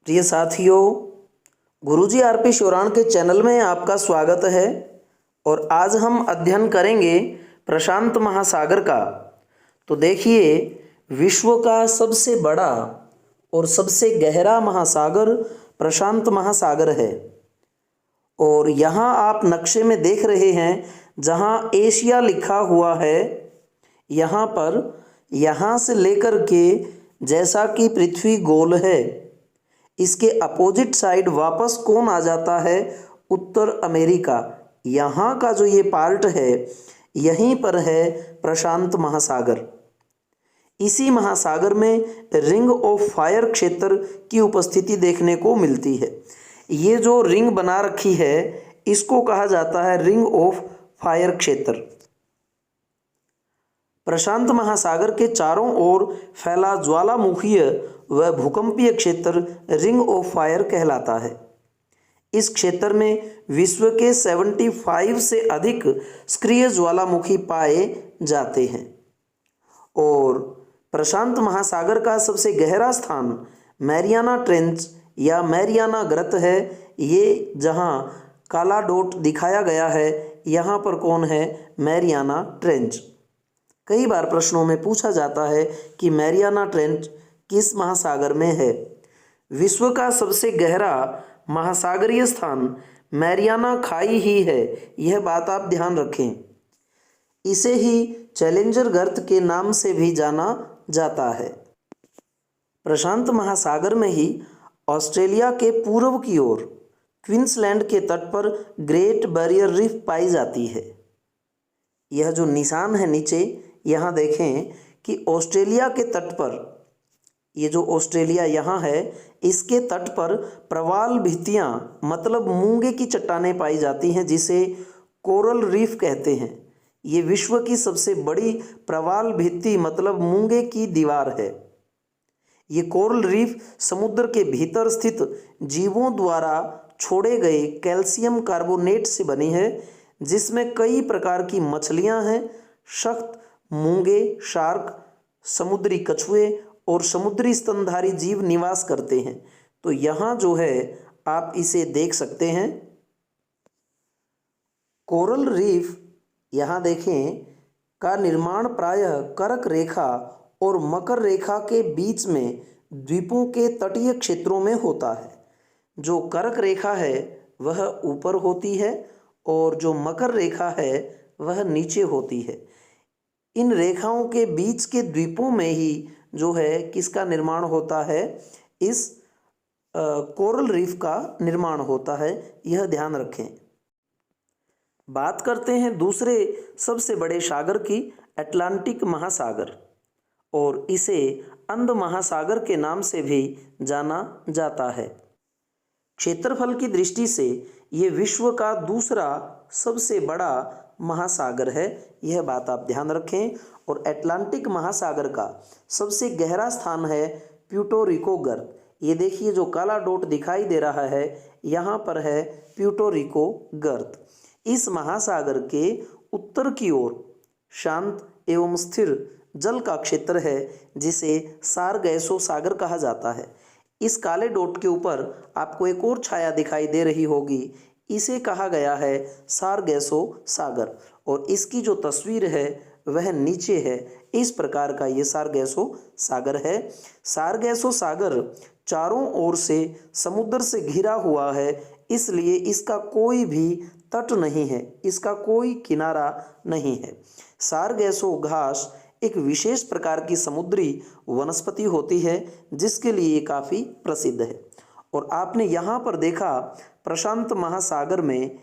प्रिय साथियों, गुरुजी आरपी शोराण के चैनल में आपका स्वागत है। और आज हम अध्ययन करेंगे प्रशांत महासागर का। तो देखिए, विश्व का सबसे बड़ा और सबसे गहरा महासागर प्रशांत महासागर है। और यहाँ आप नक्शे में देख रहे हैं, जहाँ एशिया लिखा हुआ है, यहाँ पर यहाँ से लेकर के जैसा कि पृथ्वी गोल है, इसके अपोजिट साइड वापस कौन आ जाता है? उत्तर अमेरिका। यहाँ का जो ये पार्ट है, यहीं पर है प्रशांत महासागर। इसी महासागर में रिंग ऑफ फायर क्षेत्र की उपस्थिति देखने को मिलती है। ये जो रिंग बना रखी है, इसको कहा जाता है रिंग ऑफ फायर क्षेत्र। प्रशांत महासागर के चारों ओर फैला ज्वालामुखीय व भूकंपीय क्षेत्र रिंग ऑफ फायर कहलाता है। इस क्षेत्र में विश्व के 75 से अधिक सक्रिय ज्वालामुखी पाए जाते हैं। और प्रशांत महासागर का सबसे गहरा स्थान मैरियाना ट्रेंच या मैरियाना गर्त है। ये जहाँ काला डॉट दिखाया गया है, यहाँ पर कौन है? Mariana trench. कई बार प्रश्नों में पूछा जाता है कि मैरियाना ट्रेंच किस महासागर में है। विश्व का सबसे गहरा महासागरीय स्थान मैरियाना खाई ही है, यह बात आप ध्यान रखें। इसे ही चैलेंजर गर्त के नाम से भी जाना जाता है। प्रशांत महासागर में ही ऑस्ट्रेलिया के पूर्व की ओर क्वींसलैंड के तट पर ग्रेट बैरियर रीफ पाई जाती है। यह जो निशान है नीचे, यहाँ देखें कि ऑस्ट्रेलिया के तट पर, ये जो ऑस्ट्रेलिया यहाँ है, इसके तट पर प्रवाल भित्तियाँ मतलब मूंगे की चट्टानें पाई जाती हैं, जिसे कोरल रीफ कहते हैं। ये विश्व की सबसे बड़ी प्रवाल भित्ति मतलब मूंगे की दीवार है। ये कोरल रीफ समुद्र के भीतर स्थित जीवों द्वारा छोड़े गए कैल्शियम कार्बोनेट से बनी है, जिसमें कई प्रकार की मछलियां हैं। सख्त मूंगे, शार्क, समुद्री कछुए और समुद्री स्तनधारी जीव निवास करते हैं। तो यहाँ जो है आप इसे देख सकते हैं। कोरल रीफ, यहाँ देखें, का निर्माण प्रायः कर्क रेखा और मकर रेखा के बीच में द्वीपों के तटीय क्षेत्रों में होता है। जो कर्क रेखा है वह ऊपर होती है और जो मकर रेखा है वह नीचे होती है। इन रेखाओं के बीच के द्वीपों में ही जो है किसका निर्माण होता है? इस कोरल रीफ का निर्माण होता है, यह ध्यान रखें। बात करते हैं दूसरे सबसे बड़े सागर की, अटलांटिक महासागर, और इसे अंध महासागर के नाम से भी जाना जाता है। क्षेत्रफल की दृष्टि से ये विश्व का दूसरा सबसे बड़ा महासागर है, यह बात आप ध्यान रखें। और अटलांटिक महासागर का सबसे गहरा स्थान है प्यूर्टो रिको गर्त। ये देखिए, जो काला डॉट दिखाई दे रहा है, यहाँ पर है प्यूर्टो रिको गर्त। इस महासागर के उत्तर की ओर शांत एवं स्थिर जल का क्षेत्र है, जिसे सारगैसो सागर कहा जाता है। इस काले डॉट के ऊपर आपको एक और छाया दिखाई दे रही होगी, इसे कहा गया है सारगैसो सागर। और इसकी जो तस्वीर है वह नीचे है। इस प्रकार का ये सारगैसो सागर है। सारगैसो सागर चारों ओर से समुद्र से घिरा हुआ है, इसलिए इसका कोई भी तट नहीं है, इसका कोई किनारा नहीं है। सारगैसो घास एक विशेष प्रकार की समुद्री वनस्पति होती है, जिसके लिए ये काफ़ी प्रसिद्ध है। और आपने यहाँ पर देखा, प्रशांत महासागर में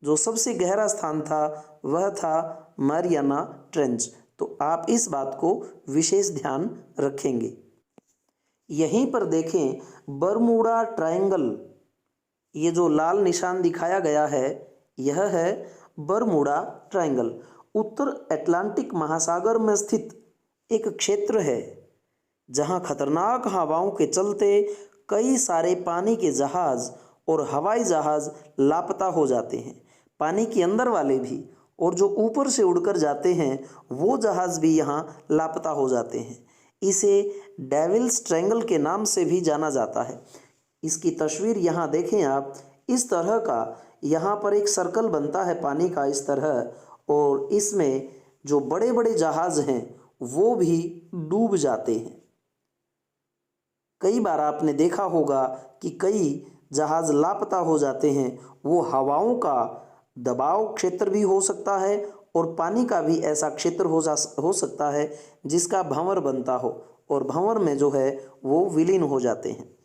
जो सबसे गहरा स्थान था वह था मैरियाना ट्रेंच। तो आप इस बात को विशेष ध्यान रखेंगे। यहीं पर देखें बरमूडा ट्रायंगल, ये जो लाल निशान दिखाया गया है, यह है बरमूडा ट्रायंगल। उत्तर अटलांटिक महासागर में स्थित एक क्षेत्र है, जहां खतरनाक हवाओं के चलते कई सारे पानी के जहाज और हवाई जहाज लापता हो जाते हैं। पानी के अंदर वाले भी, और जो ऊपर से उड़कर जाते हैं वो जहाज भी यहाँ लापता हो जाते हैं। इसे डेविल्स ट्रायंगल के नाम से भी जाना जाता है। इसकी तस्वीर यहाँ देखें आप, इस तरह का यहाँ पर एक सर्कल बनता है पानी का इस तरह, और इसमें जो बड़े बड़े जहाज हैं वो भी डूब जाते हैं। कई बार आपने देखा होगा कि कई जहाज लापता हो जाते हैं। वो हवाओं का दबाव क्षेत्र भी हो सकता है और पानी का भी ऐसा क्षेत्र हो सकता है जिसका भंवर बनता हो, और भंवर में जो है वो विलीन हो जाते हैं।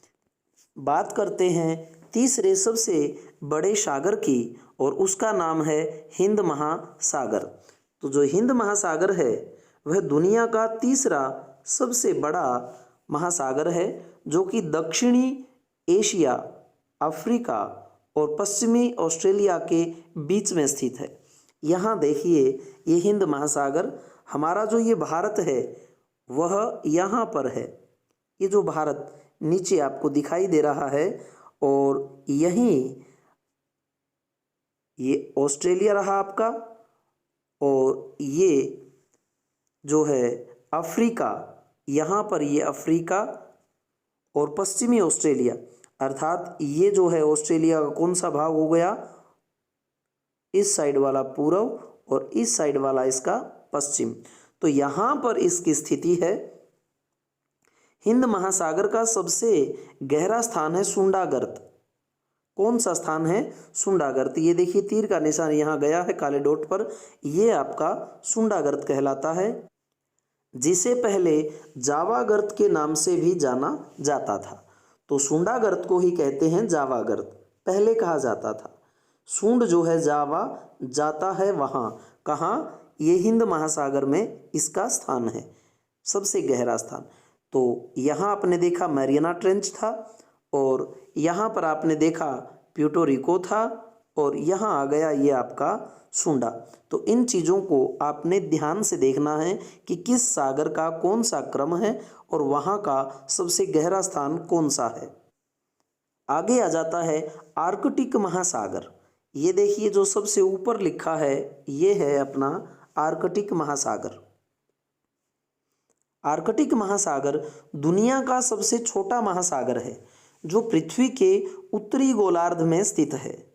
बात करते हैं तीसरे सबसे बड़े सागर की, और उसका नाम है हिंद महासागर। तो जो हिंद महासागर है वह दुनिया का तीसरा सबसे बड़ा महासागर है, जो कि दक्षिणी एशिया, अफ्रीका और पश्चिमी ऑस्ट्रेलिया के बीच में स्थित है। यहाँ देखिए, ये हिंद महासागर, हमारा जो ये भारत है वह यहाँ पर है। ये जो भारत नीचे आपको दिखाई दे रहा है, और यहीं ये ऑस्ट्रेलिया रहा आपका, और ये जो है अफ्रीका, यहाँ पर ये अफ्रीका और पश्चिमी ऑस्ट्रेलिया, अर्थात ये जो है ऑस्ट्रेलिया का कौन सा भाग हो गया, इस साइड वाला पूर्व और इस साइड वाला इसका पश्चिम। तो यहाँ पर इसकी स्थिति है। हिंद महासागर का सबसे गहरा स्थान है सुंडागर्त। कौन सा स्थान है? सुंडागर्त। ये देखिए तीर का निशान यहाँ गया है काले डॉट पर, ये आपका सुंडागर्त कहलाता है, जिसे पहले जावागर्त के नाम से भी जाना जाता था। तो सुंडागर्त को ही कहते हैं जावागर्त, पहले कहा जाता था। सूंड जो है जावा जाता है वहाँ, कहाँ? ये हिंद महासागर में इसका स्थान है, सबसे गहरा स्थान। तो यहाँ आपने देखा मैरियाना ट्रेंच था, और यहाँ पर आपने देखा प्यूर्टो रिको था, और यहाँ आ गया ये आपका सुंडा। तो इन चीज़ों को आपने ध्यान से देखना है कि किस सागर का कौन सा क्रम है और वहाँ का सबसे गहरा स्थान कौन सा है। आगे आ जाता है आर्कटिक महासागर। ये देखिए जो सबसे ऊपर लिखा है ये है अपना आर्कटिक महासागर। आर्कटिक महासागर दुनिया का सबसे छोटा महासागर है, जो पृथ्वी के उत्तरी गोलार्ध में स्थित है,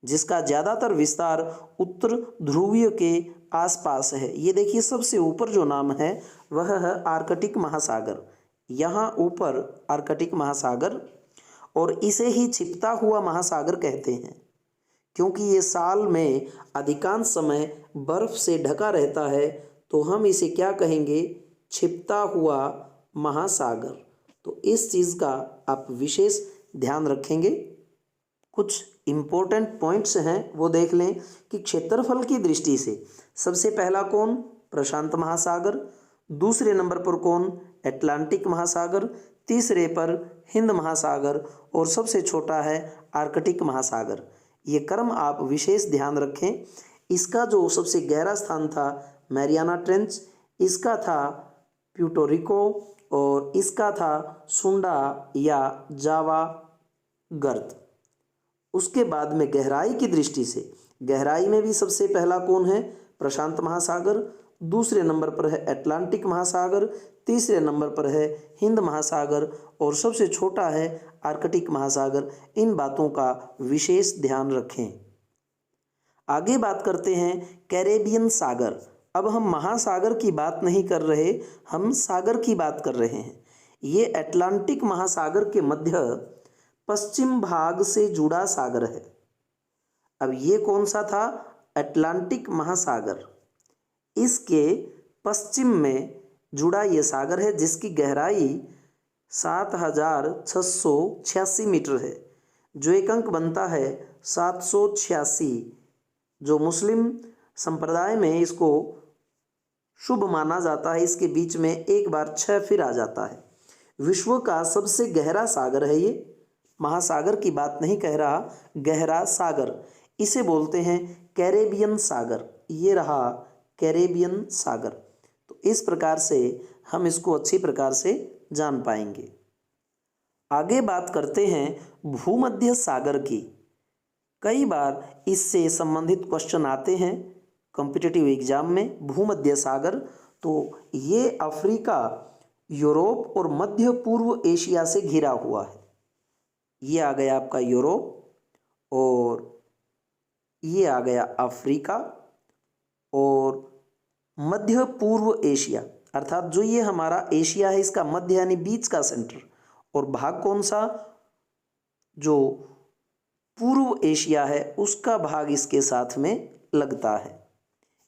जिसका ज़्यादातर विस्तार उत्तर ध्रुवीय के आसपास है। ये देखिए सबसे ऊपर जो नाम है वह है आर्कटिक महासागर, यहाँ ऊपर आर्कटिक महासागर, और इसे ही छिपता हुआ महासागर कहते हैं, क्योंकि ये साल में अधिकांश समय बर्फ से ढका रहता है। तो हम इसे क्या कहेंगे? छिपता हुआ महासागर। तो इस चीज़ का आप विशेष ध्यान रखेंगे। कुछ इम्पोर्टेंट पॉइंट्स हैं वो देख लें कि क्षेत्रफल की दृष्टि से सबसे पहला कौन? प्रशांत महासागर। दूसरे नंबर पर कौन? अटलांटिक महासागर। तीसरे पर हिंद महासागर, और सबसे छोटा है आर्कटिक महासागर। ये क्रम आप विशेष ध्यान रखें। इसका जो सबसे गहरा स्थान था मैरियाना ट्रेंच, इसका था प्यूर्टो रिको, और इसका था सुंडा या जावा गर्त। उसके बाद में गहराई की दृष्टि से, गहराई में भी सबसे पहला कौन है? प्रशांत महासागर। दूसरे नंबर पर है अटलांटिक महासागर। तीसरे नंबर पर है हिंद महासागर, और सबसे छोटा है आर्कटिक महासागर। इन बातों का विशेष ध्यान रखें। आगे बात करते हैं कैरेबियन सागर। अब हम महासागर की बात नहीं कर रहे, हम सागर की बात कर रहे हैं। ये अटलांटिक महासागर के मध्य पश्चिम भाग से जुड़ा सागर है। अब ये कौन सा था? अटलांटिक महासागर। इसके पश्चिम में जुड़ा ये सागर है, जिसकी गहराई 7,686 मीटर है, जो एक अंक बनता है 786, जो मुस्लिम संप्रदाय में इसको शुभ माना जाता है। इसके बीच में एक बार 6 फिर आ जाता है। विश्व का सबसे गहरा सागर है ये, महासागर की बात नहीं कह रहा, गहरा सागर। इसे बोलते हैं कैरेबियन सागर। ये रहा कैरेबियन सागर। तो इस प्रकार से हम इसको अच्छी प्रकार से जान पाएंगे। आगे बात करते हैं भूमध्य सागर की। कई बार इससे संबंधित क्वेश्चन आते हैं कॉम्पिटिटिव एग्जाम में। भूमध्य सागर, तो ये अफ्रीका यूरोप और मध्य पूर्व एशिया से घिरा हुआ है। ये आ गया आपका यूरोप और ये आ गया अफ्रीका और मध्य पूर्व एशिया, अर्थात जो ये हमारा एशिया है इसका मध्य यानी बीच का सेंटर, और भाग कौन सा, जो पूर्व एशिया है उसका भाग इसके साथ में लगता है।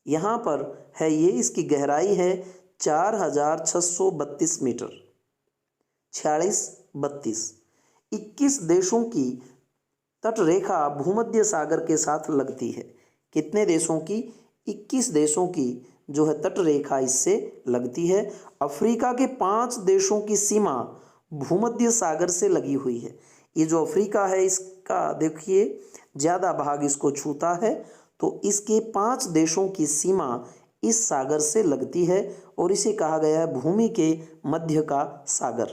यहाँ पर है ये, इसकी गहराई है 4632 मीटर, 4632। 21 देशों की तटरेखा भूमध्य सागर के साथ लगती है। कितने देशों की, 21 देशों की जो है तटरेखा इससे लगती है। अफ्रीका के 5 देशों की सीमा भूमध्य सागर से लगी हुई है। ये जो अफ्रीका है इसका देखिए ज़्यादा भाग इसको छूता है, तो इसके 5 देशों की सीमा इस सागर से लगती है और इसे कहा गया है भूमि के मध्य का सागर।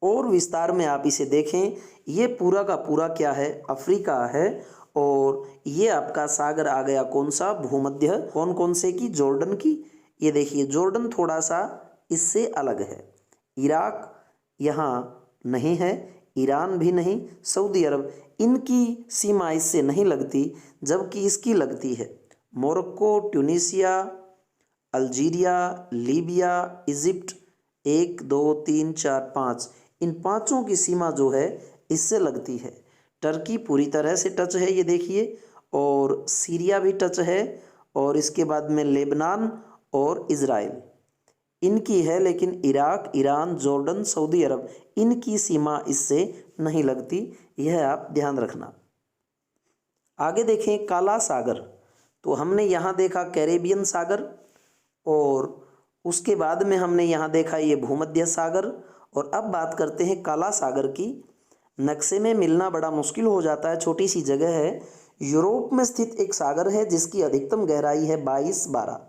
और विस्तार में आप इसे देखें, ये पूरा का पूरा क्या है, अफ्रीका है, और ये आपका सागर आ गया कौन सा, भूमध्य। कौन कौन से की, जॉर्डन की। ये देखिए जॉर्डन थोड़ा सा इससे अलग है। इराक यहाँ नहीं है, ईरान भी नहीं, सऊदी अरब, इनकी सीमा इससे नहीं लगती, जबकि इसकी लगती है। Morocco, Tunisia, Algeria, Libya, Egypt, 1 2 3 4 5, इन पांचों की सीमा जो है इससे लगती है। टर्की पूरी तरह से टच है, ये देखिए, और सीरिया भी टच है, और इसके बाद में लेबनान और इज़राइल इनकी है, लेकिन इराक, ईरान, जॉर्डन, सऊदी अरब इनकी सीमा इससे नहीं लगती। यह आप ध्यान रखना। आगे देखें काला सागर, तो हमने यहाँ देखा कैरेबियन सागर, और उसके बाद में हमने यहाँ देखा ये भूमध्य सागर। और अब बात करते हैं काला सागर की। नक्शे में मिलना बड़ा मुश्किल हो जाता है, छोटी सी जगह है। यूरोप में स्थित एक सागर है जिसकी अधिकतम गहराई है 22-12।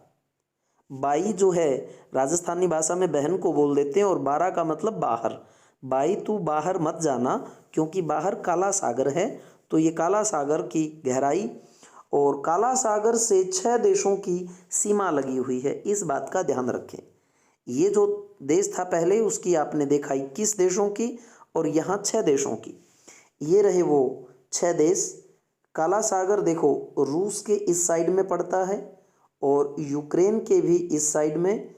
22 जो है राजस्थानी भाषा में बहन को बोल देते हैं, और 12 का मतलब बाहर। 22 तू बाहर मत जाना, क्योंकि बाहर काला सागर है। तो ये काला सागर की गहराई, और काला सागर से 6 देशों की सीमा लगी हुई है, इस बात का ध्यान रखें। ये जो देश था पहले उसकी आपने देखा 21 देशों की, और यहाँ 6 देशों की। ये रहे वो 6 देश। काला सागर देखो रूस के इस साइड में पड़ता है, और यूक्रेन के भी इस साइड में,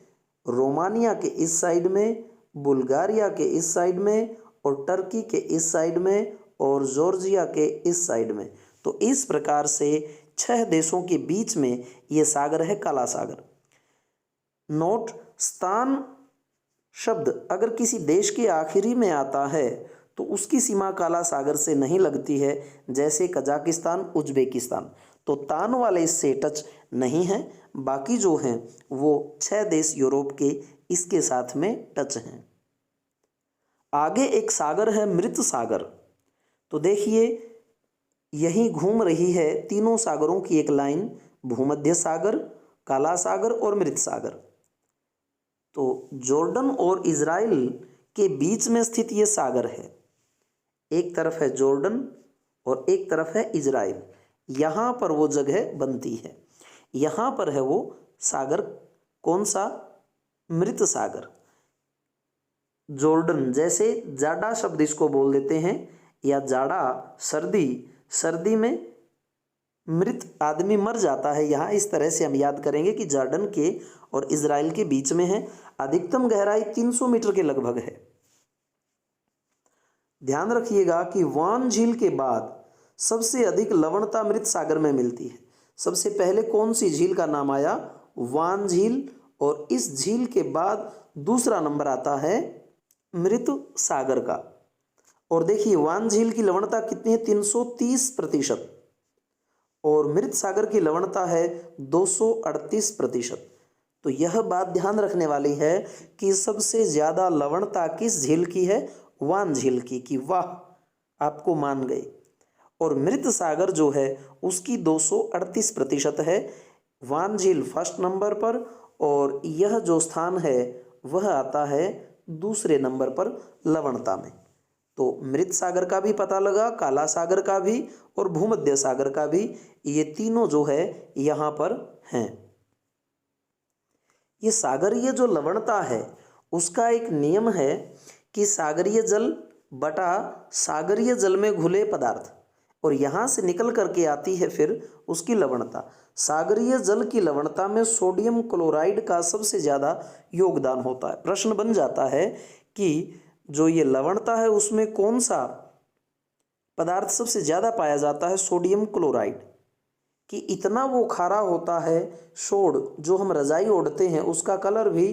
रोमानिया के इस साइड में, बुल्गारिया के इस साइड में, और टर्की के इस साइड में, और जॉर्जिया के इस साइड में। तो इस प्रकार से 6 देशों के बीच में ये सागर है काला सागर। नोट, स्थान शब्द अगर किसी देश के आखिरी में आता है तो उसकी सीमा काला सागर से नहीं लगती है, जैसे कजाकिस्तान, उज्बेकिस्तान। तो तान वाले इससे टच नहीं है, बाकी जो हैं वो 6 देश यूरोप के इसके साथ में टच हैं। आगे एक सागर है मृत सागर। तो देखिए यही घूम रही है तीनों सागरों की एक लाइन, भूमध्य सागर, काला सागर और मृत सागर। तो जॉर्डन और इज़राइल के बीच में स्थित ये सागर है। एक तरफ है जॉर्डन और एक तरफ है इज़राइल। यहाँ पर वो जगह बनती है, यहाँ पर है वो सागर, कौन सा, मृत सागर। जॉर्डन, जैसे जाड़ा शब्द इसको बोल देते हैं, या जाड़ा सर्दी, सर्दी में मृत आदमी मर जाता है, यहाँ इस तरह से हम याद करेंगे कि जॉर्डन के और इज़राइल के बीच में है। अधिकतम गहराई 300 मीटर के लगभग है। ध्यान रखिएगा कि वान झील के बाद सबसे अधिक लवणता मृत सागर में मिलती है। सबसे पहले कौन सी झील का नाम आया, वान झील, और इस झील के बाद दूसरा नंबर आता है मृत सागर का। और देखिए वान झील की लवणता कितनी है, 330%, और मृत सागर की लवणता है 238%। तो यह बात ध्यान रखने वाली है कि सबसे ज़्यादा लवणता किस झील की है, वान झील की, कि वाह आपको मान गए। और मृत सागर जो है उसकी 238% है। वान झील फर्स्ट नंबर पर, और यह जो स्थान है वह आता है दूसरे नंबर पर लवणता में। तो मृत सागर का भी पता लगा, काला सागर का भी, और भूमध्य सागर का भी, ये तीनों जो है यहाँ पर हैं। ये सागरीय जो लवणता है उसका एक नियम है कि सागरीय जल बटा सागरीय जल में घुले पदार्थ, और यहाँ से निकल करके आती है फिर उसकी लवणता। सागरीय जल की लवणता में सोडियम क्लोराइड का सबसे ज़्यादा योगदान होता है। प्रश्न बन जाता है कि जो ये लवणता है उसमें कौन सा पदार्थ सबसे ज़्यादा पाया जाता है? Sodium chloride. कि इतना वो खारा होता है, सोड जो हम रजाई ओढ़ते हैं उसका कलर भी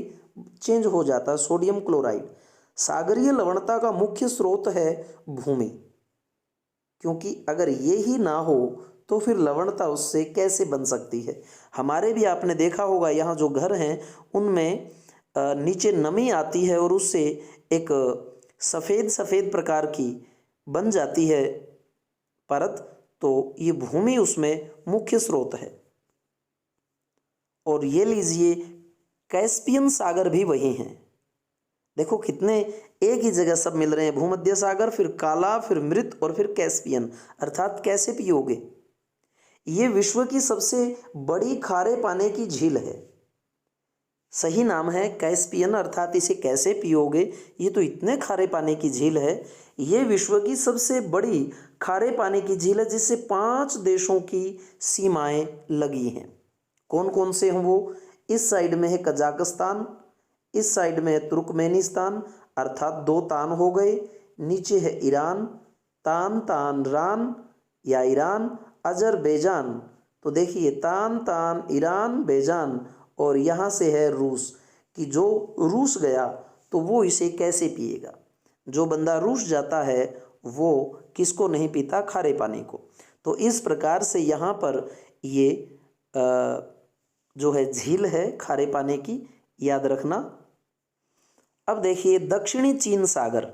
चेंज हो जाता है, सोडियम क्लोराइड। सागरीय लवणता का मुख्य स्रोत है भूमि, क्योंकि अगर ये ही ना हो तो फिर लवणता उससे कैसे बन सकती है। हमारे भी आपने देखा होगा यहाँ जो घर हैं उनमें नीचे नमी आती है और उससे एक सफ़ेद सफ़ेद प्रकार की बन जाती है परत, तो ये भूमि उसमें मुख्य स्रोत है। और ये लीजिए कैस्पियन सागर भी वही हैं। देखो कितने एक ही जगह सब मिल रहे हैं, भूमध्य सागर, फिर काला, फिर मृत और फिर कैस्पियन, अर्थात कैसे पियोगे। ये विश्व की सबसे बड़ी खारे पानी की झील है। सही नाम है कैस्पियन, अर्थात इसे कैसे पियोगे। ये तो इतने खारे पानी की झील है, ये विश्व की सबसे बड़ी खारे पानी की झील है जिससे 5 देशों की सीमाएं लगी हैं। कौन कौन से हैं वो? इस साइड में है कजाकिस्तान, इस साइड में है तुर्कमेनिस्तान, अर्थात 2 तान हो गए। नीचे है ईरान, तान तान रान या ईरान, अजरबैजान। तो देखिए तान तान ईरान बेजान, और यहाँ से है रूस, कि जो रूस गया तो वो इसे कैसे पिएगा। जो बंदा रूस जाता है वो किसको नहीं पीता? खारे पानी को। तो इस प्रकार से यहाँ पर ये जो है झील है खारे पानी की, याद रखना। अब देखिए दक्षिणी चीन सागर,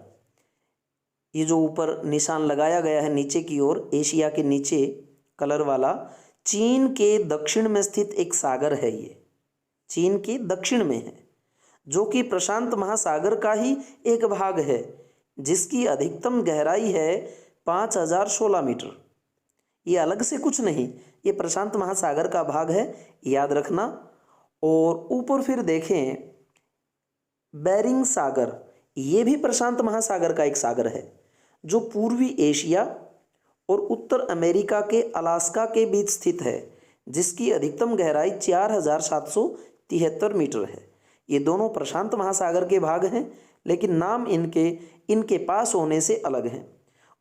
ये जो ऊपर निशान लगाया गया है नीचे की ओर, एशिया के नीचे कलर वाला, चीन के दक्षिण में स्थित एक सागर है। ये चीन के दक्षिण में है, जो कि प्रशांत महासागर का ही एक भाग है, जिसकी अधिकतम गहराई है 5016 मीटर। ये अलग से कुछ नहीं, ये प्रशांत महासागर का भाग है, याद रखना। और ऊपर फिर देखें बेरिंग सागर, ये भी प्रशांत महासागर का एक सागर है, जो पूर्वी एशिया और उत्तर अमेरिका के अलास्का के बीच स्थित है, जिसकी अधिकतम गहराई 4773 मीटर है। ये दोनों प्रशांत महासागर के भाग हैं, लेकिन नाम इनके पास होने से अलग हैं।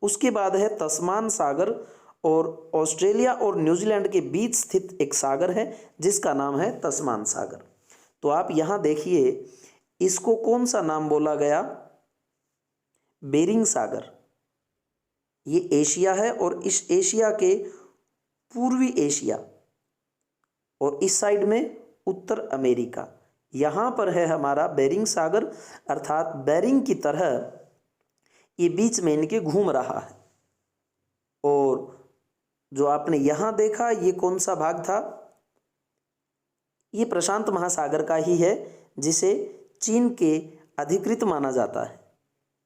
उसके बाद है तस्मान सागर, और ऑस्ट्रेलिया और न्यूजीलैंड के बीच स्थित एक सागर है जिसका नाम है तस्मान सागर। तो आप यहाँ देखिए इसको कौन सा नाम बोला गया? बेरिंग सागर। ये एशिया है, और इस एशिया के पूर्वी एशिया और इस साइड में उत्तर अमेरिका, यहाँ पर है हमारा बेरिंग सागर, अर्थात बेरिंग की तरह ये बीच में इनके घूम रहा है। और जो आपने यहाँ देखा ये कौन सा भाग था? ये प्रशांत महासागर का ही है, जिसे चीन के अधिकृत माना जाता है।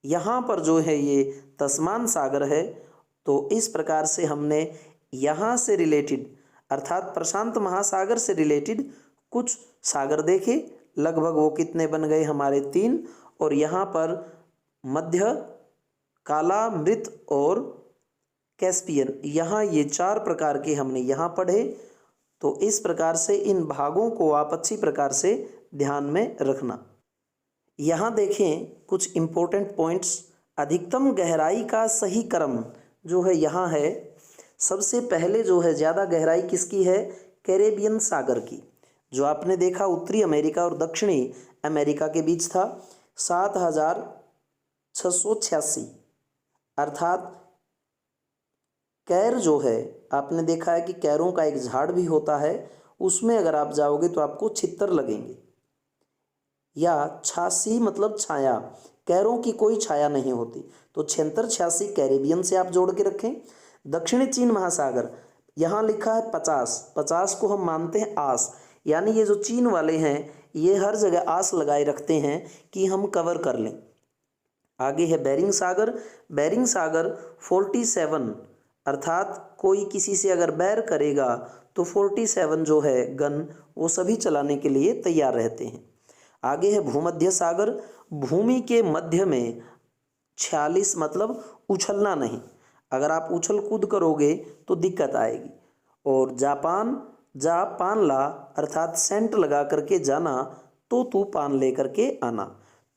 यहाँ पर जो है ये तस्मान सागर है। तो इस प्रकार से हमने यहाँ से रिलेटेड, अर्थात प्रशांत महासागर से रिलेटेड कुछ सागर देखे। लगभग वो कितने बन गए हमारे? 3। और यहाँ पर मध्य, काला, मृत और कैस्पियन, यहाँ ये 4 प्रकार के हमने यहाँ पढ़े। तो इस प्रकार से इन भागों को आप अच्छी प्रकार से ध्यान में रखना। यहाँ देखें कुछ इम्पोर्टेंट पॉइंट्स। अधिकतम गहराई का सही क्रम जो है यहाँ है। सबसे पहले जो है ज़्यादा गहराई किसकी है? कैरेबियन सागर की, जो आपने देखा उत्तरी अमेरिका और दक्षिणी अमेरिका के बीच था। 7686, अर्थात कैर जो है, आपने देखा है कि कैरों का एक झाड़ भी होता है, उसमें अगर आप जाओगे तो आपको छितर लगेंगे। या 86 मतलब छाया, कैरों की कोई छाया नहीं होती। तो 7686 कैरेबियन से आप जोड़ के रखें। दक्षिणी चीन महासागर, यहाँ लिखा है 50, 50 को हम मानते हैं आस, यानी ये जो चीन वाले हैं ये हर जगह आस लगाए रखते हैं कि हम कवर कर लें। आगे है बेरिंग सागर। बेरिंग सागर 47, अर्थात कोई किसी से अगर बैर करेगा तो 47 जो है गन वो सभी चलाने के लिए तैयार रहते हैं। आगे है भूमध्य सागर। भूमि के मध्य में 46 मतलब उछलना नहीं, अगर आप उछल कूद करोगे तो दिक्कत आएगी। और जापान, जा पान ला अर्थात सेंट लगा करके जाना तो तू पान ले करके आना।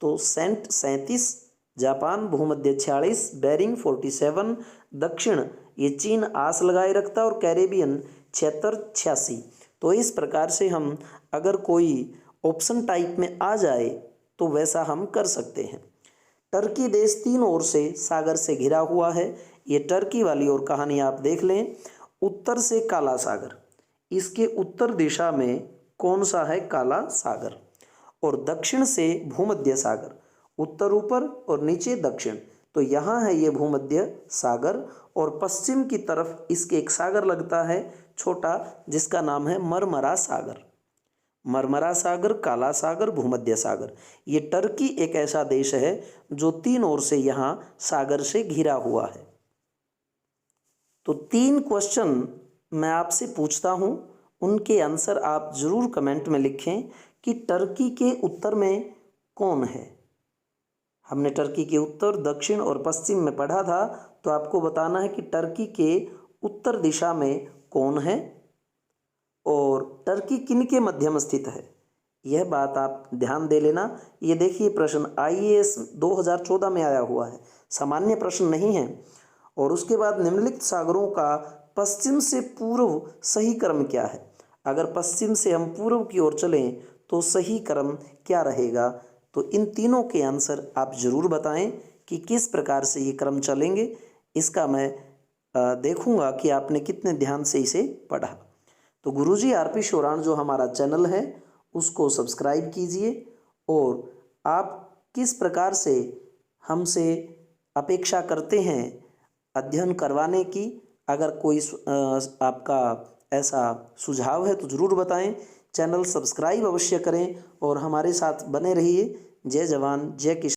तो सेंट 37, जापान भूमध्य 46, बेरिंग 47, दक्षिण ये चीन आस लगाए रखता और कैरेबियन 76 86। तो इस प्रकार से हम अगर कोई ऑप्शन टाइप में आ जाए तो वैसा हम कर सकते हैं। टर्की देश तीन ओर से सागर से घिरा हुआ है। ये टर्की वाली और कहानी आप देख लें। उत्तर से काला सागर, इसके उत्तर दिशा में कौन सा है? काला सागर। और दक्षिण से भूमध्य सागर, उत्तर ऊपर और नीचे दक्षिण, तो यहाँ है ये भूमध्य सागर। और पश्चिम की तरफ इसके एक सागर लगता है छोटा, जिसका नाम है मरमरा सागर। मरमरा सागर, काला सागर, भूमध्य सागर। ये टर्की एक ऐसा देश है जो तीन ओर से यहाँ सागर से घिरा हुआ है। तो 3 क्वेश्चन मैं आपसे पूछता हूँ, उनके आंसर आप जरूर कमेंट में लिखें कि टर्की के उत्तर में कौन है। हमने टर्की के उत्तर, दक्षिण और पश्चिम में पढ़ा था, तो आपको बताना है कि टर्की के उत्तर दिशा में कौन है और टर्की किन के मध्य में स्थित है। यह बात आप ध्यान दे लेना। ये देखिए प्रश्न IAS 2014 में आया हुआ है, सामान्य प्रश्न नहीं है। और उसके बाद निम्नलिखित सागरों का पश्चिम से पूर्व सही क्रम क्या है? अगर पश्चिम से हम पूर्व की ओर चलें तो सही क्रम क्या रहेगा? तो इन तीनों के आंसर आप जरूर बताएं कि किस प्रकार से ये क्रम चलेंगे। इसका मैं देखूंगा कि आपने कितने ध्यान से इसे पढ़ा। तो गुरुजी RP शोराण जो हमारा चैनल है उसको सब्सक्राइब कीजिए। और आप किस प्रकार से हमसे अपेक्षा करते हैं अध्ययन करवाने की, अगर कोई आपका ऐसा सुझाव है तो ज़रूर बताएं। चैनल सब्सक्राइब अवश्य करें और हमारे साथ बने रहिए। जय जवान जय किसान।